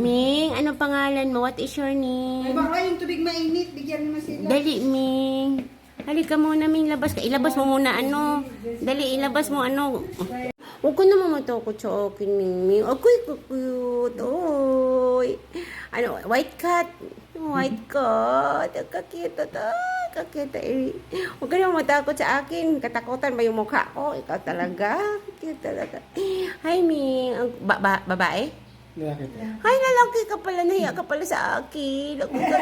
Ming, ano pangalan mo? What is your Ay, name? baka yung tubig mainit, bigyan mo sila. Dali, Ming. Halika muna, Ming. Labas ka. Ilabas mo muna, ano. Dali, ilabas mo, ano. Huwag ko naman matakot sa akin, Ming Ming. Ako'y cute. Oy. Ano, white cat. White cat. Kakita ta. Kakita. Huwag ka naman matakot sa akin. Katakutan ba yung mukha ko? Ikaw talaga. Cute talaga. Hi, Ming. Babae? Lalaki. Ay, lalaki ka pala. Nahiya ka pala sa akin. Ako ka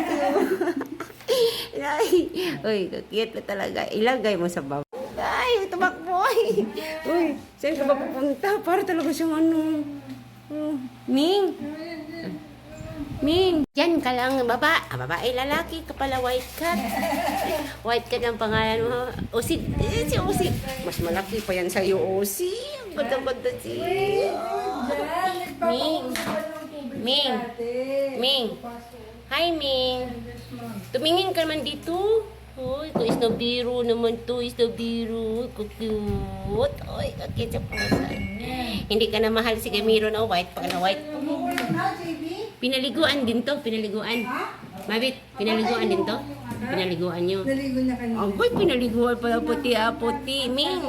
Uy, cute na talaga. Ilagay mo sa baba. Ay, tumakbo. Uy, saan ka ba pupunta? Para talaga siyang ano. Ming. Ming. Yan ka lang, babae, lalaki ka pala, white cat. White cat ang pangalan mo. Usi. Si Usi. Mas malaki pa yan sa'yo, Usi. Ang ganda-ganda siya. Ming. Ming. Ming. Hi, Ming. Tumingin ka naman dito. Uy, ko is na biro naman to. Is na biro. Cute. Uy, kakit sa pusa. Hindi ka na mahal si Camilo na white. Pag na white. Pinaliguan din to. Pinaliguan. Mabit, pinaliguan din to. Pinaliguan nyo. Naligo na kanina. Agoy, pinaliguan pala puti-puti. Ming.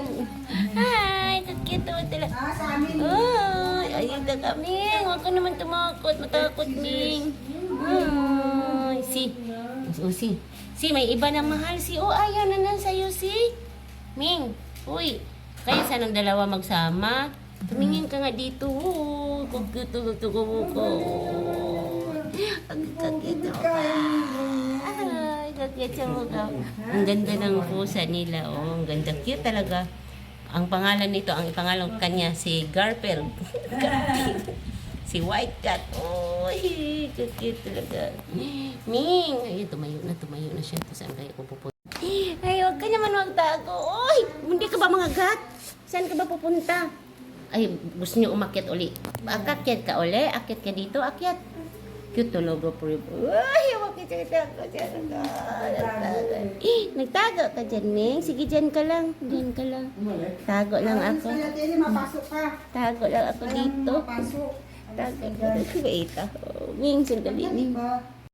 Hi, kakit naman talaga. Sa amin. Ay, ayun na kami. Huwag ka naman tumakot. Matakot, Ming. Ay, si, may iba na mahal. Si, ayaw na lang sa'yo, si. Ming, uy. Kaya sanang dalawa magsama. Tumingin ka nga dito. Kagkito ko. Ang kakito ka. Ay, kakito mo ka. Ang ganda ng pusa nila. Oh, ang ganda. Cute talaga. Ang pangalan nito, ang pangalan kanya, si Garfield. Si White Cat. Uy, cute talaga. Ming! Ayun, tumayo na siya. Saan kayo pupunta? Ay, huwag ka naman magtago. Uy, hindi ka ba mga gat? Saan ka ba pupunta? Ay, gusto niyo umakyat uli. Akakyat ka uli? Akyat ka dito? Akyat. Cute talaga po. Uy, huwag ka nagtago ka dyan, Ming. Sige, dyan ka lang. Dyan ka lang. Tago lang ako. Mapasok ka. Tago lang ako dito. Mapasok. Tago lang ako. Wait, Ming, sandali, Ming.